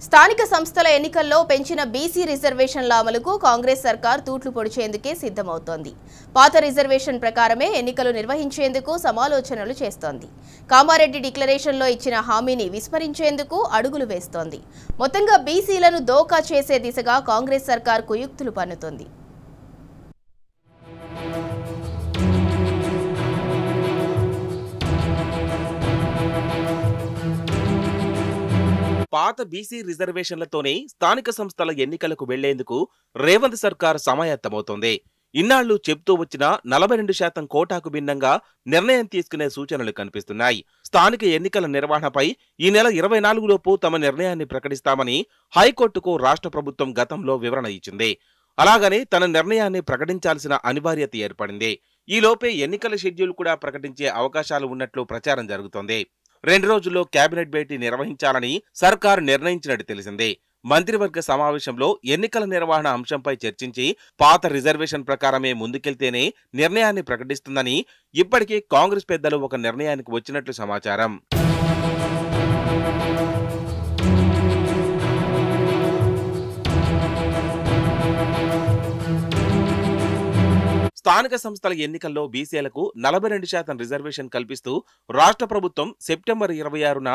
స్థానిక సంస్థల ఎన్నికల్లో పెంచిన బీసీ రిజర్వేషన్ల అమలుకు కాంగ్రెస్ సర్కార్ తూట్లు పొడిచేందుకే సిద్ధమవుతోంది. పాత రిజర్వేషన్ ప్రకారమే ఎన్నికలు నిర్వహించేందుకు సమాలోచనలు చేస్తోంది. కామారెడ్డి డిక్లరేషన్లో ఇచ్చిన హామీని విస్మరించేందుకు అడుగులు వేస్తోంది. మొత్తంగా బీసీలను దోకా చేసే దిశగా కాంగ్రెస్ సర్కార్ కుయుక్తులు పన్నుతోంది. పాత బీసీ రిజర్వేషన్లతోనే స్థానిక సంస్థల ఎన్నికలకు వెళ్లేందుకు రేవంత్ సర్కార్ సమాయత్తమవుతోంది. ఇన్నాళ్లు చెబుతూ వచ్చిన 42% కోటాకు భిన్నంగా నిర్ణయం తీసుకునే సూచనలు కనిపిస్తున్నాయి. స్థానిక ఎన్నికల నిర్వహణపై ఈ నెల 24లోపు తమ నిర్ణయాన్ని ప్రకటిస్తామని హైకోర్టుకు రాష్ట్ర ప్రభుత్వం గతంలో వివరణ ఇచ్చింది. అలాగనే తన నిర్ణయాన్ని ప్రకటించాల్సిన అనివార్యత ఏర్పడింది. ఈలోపే ఎన్నికల షెడ్యూల్ కూడా ప్రకటించే అవకాశాలు ఉన్నట్లు ప్రచారం జరుగుతోంది. 2 రోజుల్లో కేబినెట్ భేటీ నిర్వహించాలని సర్కారు నిర్ణయించినట్టు తెలిసింది. మంత్రివర్గ సమావేశంలో ఎన్నికల నిర్వహణ అంశంపై చర్చించి పాత రిజర్వేషన్ ప్రకారమే ముందుకెళ్తేనే నిర్ణయాన్ని ప్రకటిస్తుందని ఇప్పటికే కాంగ్రెస్ పెద్దలు ఒక నిర్ణయానికి వచ్చినట్లు సమాచారం. స్థానిక సంస్థల ఎన్నికల్లో బీసీలకు 42% రిజర్వేషన్ కల్పిస్తూ రాష్ట్ర ప్రభుత్వం సెప్టెంబర్ 26న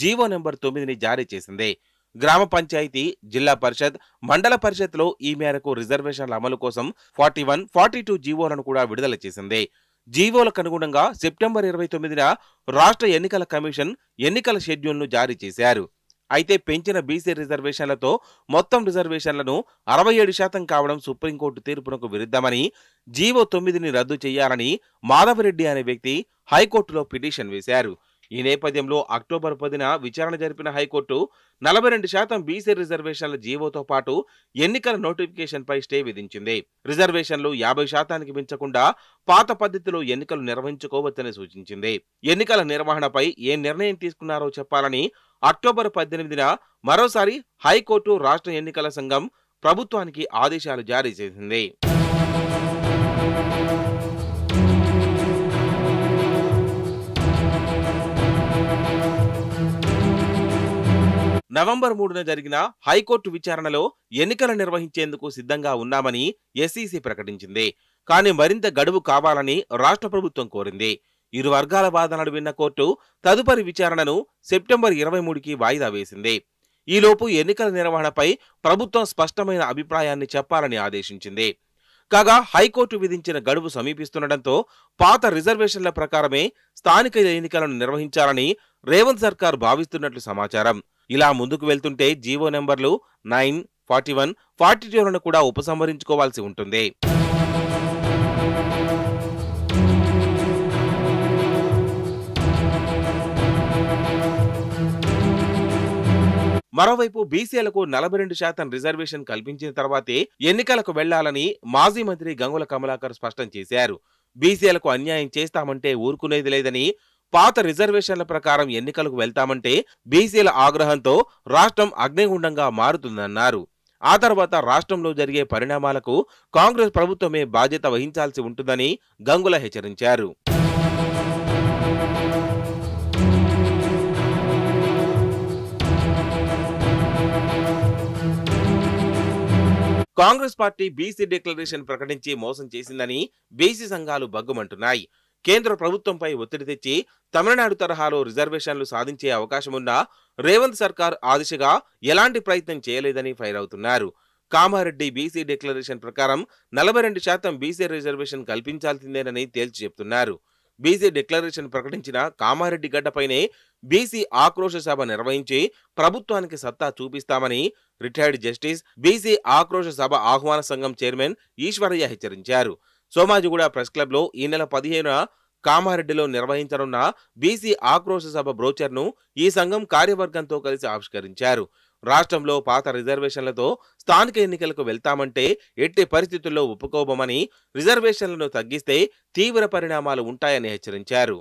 జీవో నెంబర్ 9ని జారీ చేసింది. గ్రామ పంచాయతీ, జిల్లా పరిషత్, మండల పరిషత్లో ఈ మేరకు రిజర్వేషన్ల అమలు కోసం 41, 42 జీవోలను కూడా విడుదల చేసింది. జీవోలకు అనుగుణంగా సెప్టెంబర్ 29న రాష్ట్ర ఎన్నికల కమిషన్ ఎన్నికల షెడ్యూల్ను జారీ చేశారు. అయితే పెంచిన బీసీ రిజర్వేషన్లతో మొత్తం రిజర్వేషన్లను 67% కావడం సుప్రీంకోర్టు తీర్పునకు విరుద్ధమని, జీవో 9ని రద్దు చేయాలని మాధవరెడ్డి అనే వ్యక్తి హైకోర్టులో పిటిషన్ వేశారు. ఈ నేపథ్యంలో అక్టోబర్ 10న విచారణ జరిపిన హైకోర్టు 42% బీసీ రిజర్వేషన్ల జీవోతో పాటు ఎన్నికల నోటిఫికేషన్పై స్టే విధించింది. రిజర్వేషన్లు 50%కి మించకుండా పాత పద్ధతిలో ఎన్నికలు నిర్వహించుకోవచ్చని సూచించింది. ఎన్నికల నిర్వహణపై ఏ నిర్ణయం తీసుకున్నారో చెప్పాలని అక్టోబర్ 18న మరోసారి హైకోర్టు రాష్ట్ర ఎన్నికల సంఘం ప్రభుత్వానికి ఆదేశాలు జారీ చేసింది. నవంబర్ 3న జరిగిన హైకోర్టు విచారణలో ఎన్నికలు నిర్వహించేందుకు సిద్ధంగా ఉన్నామని ఎస్ఈసీ ప్రకటించింది. కానీ మరింత గడువు కావాలని రాష్ట్ర ప్రభుత్వం కోరింది. ఇరు వర్గాల వాదనలు విన్న కోర్టు తదుపరి విచారణను సెప్టెంబర్ 23కి వాయిదా వేసింది. ఈలోపు ఎన్నికల నిర్వహణపై ప్రభుత్వం స్పష్టమైన అభిప్రాయాన్ని చెప్పాలని ఆదేశించింది. కాగా హైకోర్టు విధించిన గడువు సమీపిస్తుండటంతో పాత రిజర్వేషన్ల ప్రకారమే స్థానిక ఎన్నికలను నిర్వహించాలని రేవంత్ సర్కార్ భావిస్తున్నట్లు సమాచారం. ఇలా ముందుకు వెళ్తుంటే జీవో నెంబర్లు 9, 41, 42లను కూడా ఉపసంహరించుకోవాల్సి ఉంటుంది. మరోవైపు బీసీలకు 42% రిజర్వేషన్ కల్పించిన తర్వాతే ఎన్నికలకు వెళ్లాలని మాజీ మంత్రి గంగుల కమలాకర్ స్పష్టం చేశారు. బీసీలకు అన్యాయం చేస్తామంటే ఊరుకునేది లేదని, పాత రిజర్వేషన్ల ప్రకారం ఎన్నికలకు వెళ్తామంటే బీసీల ఆగ్రహంతో రాష్ట్రం అగ్నిగుండంగా మారుతుందన్నారు. ఆ తర్వాత రాష్ట్రంలో జరిగే పరిణామాలకు కాంగ్రెస్ ప్రభుత్వమే బాధ్యత వహించాల్సి ఉంటుందని గంగుల హెచ్చరించారు. కాంగ్రెస్ పార్టీ బీసీ డిక్లరేషన్ ప్రకటించి మోసం చేసిందని బీసీ సంఘాలు బగ్గుమంటున్నాయి. కేంద్ర ప్రభుత్వంపై ఒత్తిడి తెచ్చి తమిళనాడు తరహాలో రిజర్వేషన్లు సాధించే అవకాశమున్నా రేవంత్ సర్కార్ ఆ దిశగా ఎలాంటి ప్రయత్నం చేయలేదని ఫైర్ అవుతున్నారు. కామారెడ్డి బీసీ డిక్లరేషన్ ప్రకారం 42% బీసీ రిజర్వేషన్ కల్పించాల్సిందేనని తేల్చి చెప్తున్నారు. బీసీ డిక్లరేషన్ ప్రకటించిన కామారెడ్డి గడ్డపైనే బీసీ ఆక్రోశ సభ నిర్వహించి ప్రభుత్వానికి సత్తా చూపిస్తామని రిటైర్డ్ జస్టిస్ బీసీ ఆక్రోశ సభ ఆహ్వాన సంఘం చైర్మన్ ఈశ్వరయ్య హెచ్చరించారు. సోమాజిగూడ ప్రెస్ క్లబ్లో ఈ నెల 15న కామారెడ్డిలో నిర్వహించనున్న బీసీ ఆక్రోశ సభ బ్రోచర్ను ఈ సంఘం కార్యవర్గంతో కలిసి ఆవిష్కరించారు. రాష్ట్రంలో పాత రిజర్వేషన్లతో స్థానిక ఎన్నికలకు వెళ్తామంటే ఎట్టి పరిస్థితుల్లో ఒప్పుకోబోమని, రిజర్వేషన్లను తగ్గిస్తే తీవ్ర పరిణామాలు ఉంటాయని హెచ్చరించారు.